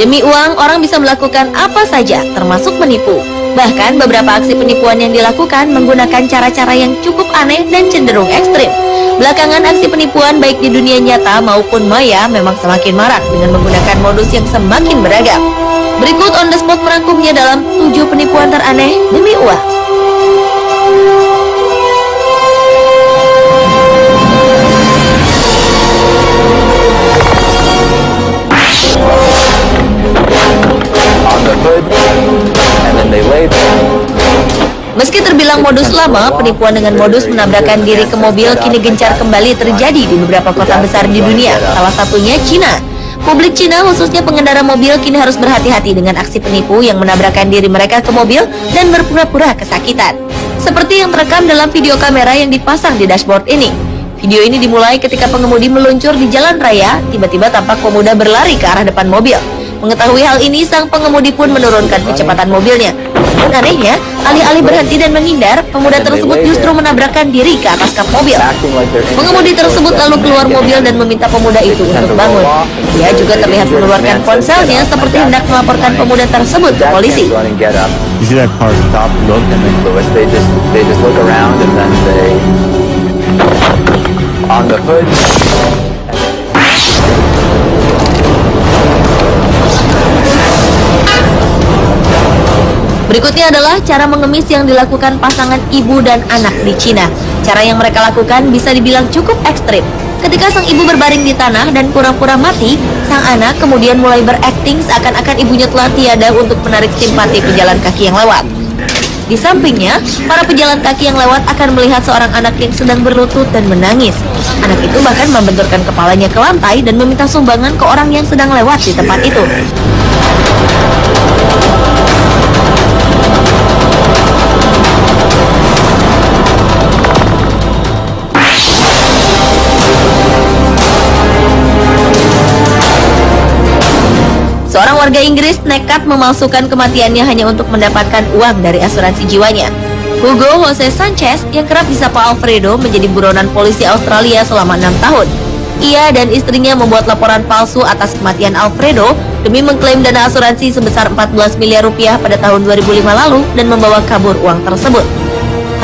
Demi uang, orang bisa melakukan apa saja, termasuk menipu. Bahkan beberapa aksi penipuan yang dilakukan menggunakan cara-cara yang cukup aneh dan cenderung ekstrim. Belakangan aksi penipuan baik di dunia nyata maupun maya memang semakin marak dengan menggunakan modus yang semakin beragam. Berikut On The Spot merangkumnya dalam 7 penipuan teraneh demi uang. Meski terbilang modus lama, penipuan dengan modus menabrakkan diri ke mobil kini gencar kembali terjadi di beberapa kota besar di dunia, salah satunya Cina. Publik Cina, khususnya pengendara mobil, kini harus berhati-hati dengan aksi penipu yang menabrakkan diri mereka ke mobil dan berpura-pura kesakitan. Seperti yang terekam dalam video kamera yang dipasang di dashboard ini. Video ini dimulai ketika pengemudi meluncur di jalan raya, tiba-tiba tampak pemuda berlari ke arah depan mobil. Mengetahui hal ini, sang pengemudi pun menurunkan kecepatan mobilnya. Dan anehnya, alih-alih berhenti dan menghindar, pemuda tersebut justru menabrakkan diri ke atas kap mobil. Pengemudi tersebut lalu keluar mobil dan meminta pemuda itu untuk bangun. Dia juga terlihat mengeluarkan ponselnya seperti hendak melaporkan pemuda tersebut ke polisi. Berikutnya adalah cara mengemis yang dilakukan pasangan ibu dan anak di Cina. Cara yang mereka lakukan bisa dibilang cukup ekstrim. Ketika sang ibu berbaring di tanah dan pura-pura mati, sang anak kemudian mulai berakting seakan-akan ibunya telah tiada untuk menarik simpati pejalan kaki yang lewat. Di sampingnya, para pejalan kaki yang lewat akan melihat seorang anak yang sedang berlutut dan menangis. Anak itu bahkan membenturkan kepalanya ke lantai dan meminta sumbangan ke orang yang sedang lewat di tempat itu. Seorang warga Inggris nekat memalsukan kematiannya hanya untuk mendapatkan uang dari asuransi jiwanya. Hugo Jose Sanchez yang kerap disapa Alfredo menjadi buronan polisi Australia selama 6 tahun. Ia dan istrinya membuat laporan palsu atas kematian Alfredo demi mengklaim dana asuransi sebesar 14 miliar rupiah pada tahun 2005 lalu dan membawa kabur uang tersebut.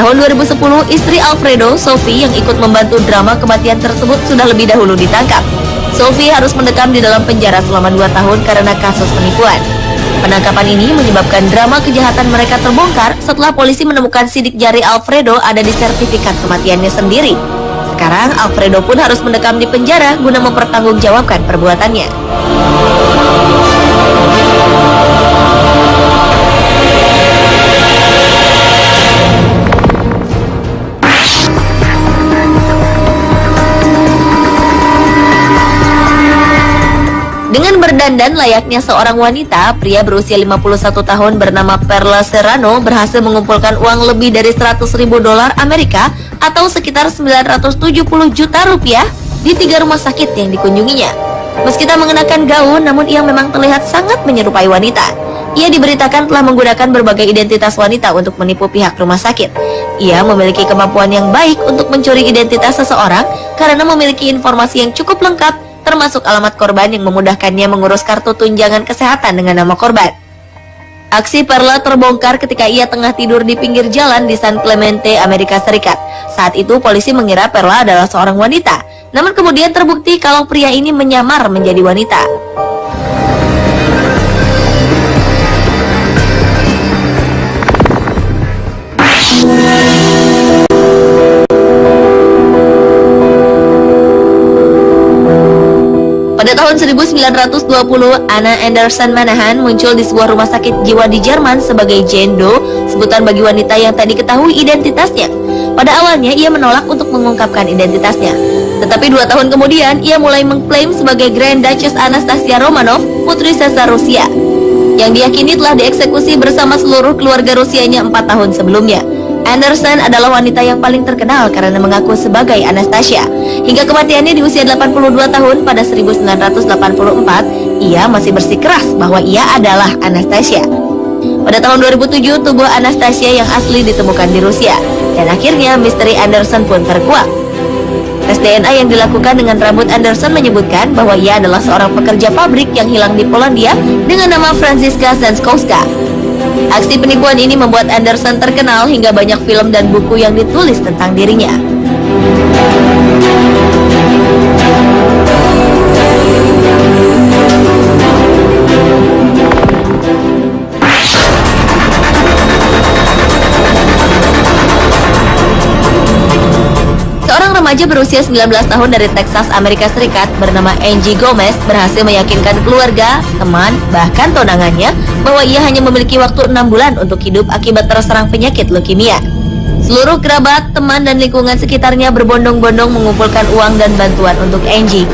Tahun 2010, istri Alfredo, Sophie, yang ikut membantu drama kematian tersebut sudah lebih dahulu ditangkap. Sophie harus mendekam di dalam penjara selama 2 tahun karena kasus penipuan. Penangkapan ini menyebabkan drama kejahatan mereka terbongkar setelah polisi menemukan sidik jari Alfredo ada di sertifikat kematiannya sendiri. Sekarang Alfredo pun harus mendekam di penjara guna mempertanggungjawabkan perbuatannya. Dengan berdandan layaknya seorang wanita, pria berusia 51 tahun bernama Perla Serrano berhasil mengumpulkan uang lebih dari 100.000 dolar Amerika atau sekitar 970 juta rupiah di 3 rumah sakit yang dikunjunginya. Meski tak mengenakan gaun, namun ia memang terlihat sangat menyerupai wanita. Ia diberitakan telah menggunakan berbagai identitas wanita untuk menipu pihak rumah sakit. Ia memiliki kemampuan yang baik untuk mencuri identitas seseorang karena memiliki informasi yang cukup lengkap, termasuk alamat korban yang memudahkannya mengurus kartu tunjangan kesehatan dengan nama korban. Aksi Perla terbongkar ketika ia tengah tidur di pinggir jalan di San Clemente, Amerika Serikat. Saat itu polisi mengira Perla adalah seorang wanita, namun kemudian terbukti kalau pria ini menyamar menjadi wanita. Pada tahun 1920, Anna Anderson Manahan muncul di sebuah rumah sakit jiwa di Jerman sebagai Jane Doe, sebutan bagi wanita yang tak diketahui identitasnya. Pada awalnya, ia menolak untuk mengungkapkan identitasnya. Tetapi 2 tahun kemudian, ia mulai mengklaim sebagai Grand Duchess Anastasia Romanov, putri Tsar Rusia, yang diyakini telah dieksekusi bersama seluruh keluarga Rusianya 4 tahun sebelumnya. Anderson adalah wanita yang paling terkenal karena mengaku sebagai Anastasia. Hingga kematiannya di usia 82 tahun pada 1984, ia masih bersikeras bahwa ia adalah Anastasia. Pada tahun 2007, tubuh Anastasia yang asli ditemukan di Rusia, dan akhirnya misteri Anderson pun terkuak. Tes DNA yang dilakukan dengan rambut Anderson menyebutkan bahwa ia adalah seorang pekerja pabrik yang hilang di Polandia dengan nama Franziska Zenskowska. Aksi penipuan ini membuat Anderson terkenal hingga banyak film dan buku yang ditulis tentang dirinya. Seorang remaja berusia 19 tahun dari Texas, Amerika Serikat bernama Angie Gomez berhasil meyakinkan keluarga, teman, bahkan tunangannya bahwa ia hanya memiliki waktu 6 bulan untuk hidup akibat terserang penyakit leukemia. Seluruh kerabat, teman, dan lingkungan sekitarnya berbondong-bondong mengumpulkan uang dan bantuan untuk Angie.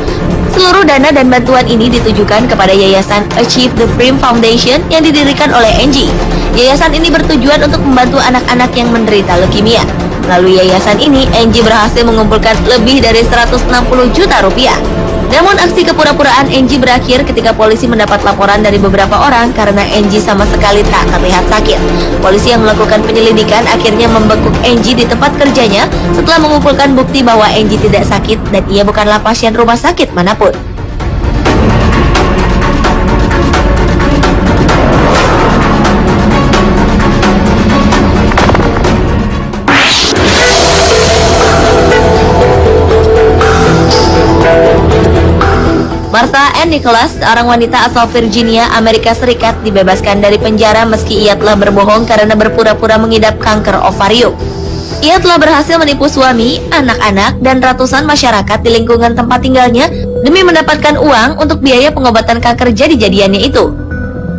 Seluruh dana dan bantuan ini ditujukan kepada Yayasan Achieve the Dream Foundation yang didirikan oleh Angie. Yayasan ini bertujuan untuk membantu anak-anak yang menderita leukemia. Melalui yayasan ini, Angie berhasil mengumpulkan lebih dari 160 juta rupiah. Namun aksi kepura-puraan Angie berakhir ketika polisi mendapat laporan dari beberapa orang karena Angie sama sekali tak terlihat sakit. Polisi yang melakukan penyelidikan akhirnya membekuk Angie di tempat kerjanya setelah mengumpulkan bukti bahwa Angie tidak sakit dan ia bukanlah pasien rumah sakit manapun. Martha Ann Nicholas, seorang wanita asal Virginia, Amerika Serikat, dibebaskan dari penjara meski ia telah berbohong karena berpura-pura mengidap kanker ovarium. Ia telah berhasil menipu suami, anak-anak, dan ratusan masyarakat di lingkungan tempat tinggalnya demi mendapatkan uang untuk biaya pengobatan kanker jadi-jadiannya itu.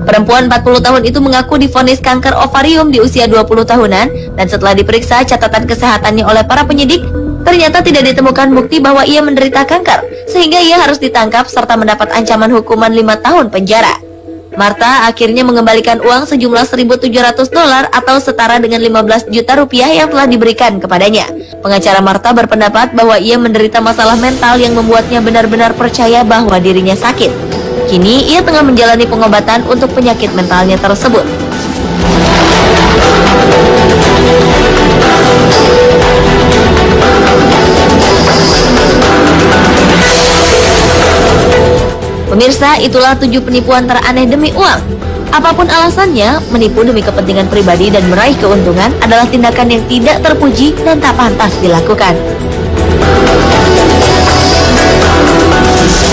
Perempuan 40 tahun itu mengaku divonis kanker ovarium di usia 20 tahunan dan setelah diperiksa catatan kesehatannya oleh para penyidik, ternyata tidak ditemukan bukti bahwa ia menderita kanker, sehingga ia harus ditangkap serta mendapat ancaman hukuman 5 tahun penjara. Martha akhirnya mengembalikan uang sejumlah $1.700 atau setara dengan 15 juta rupiah yang telah diberikan kepadanya. Pengacara Martha berpendapat bahwa ia menderita masalah mental yang membuatnya benar-benar percaya bahwa dirinya sakit. Kini ia tengah menjalani pengobatan untuk penyakit mentalnya tersebut. Pemirsa, itulah 7 penipuan teraneh demi uang. Apapun alasannya, menipu demi kepentingan pribadi dan meraih keuntungan adalah tindakan yang tidak terpuji dan tak pantas dilakukan.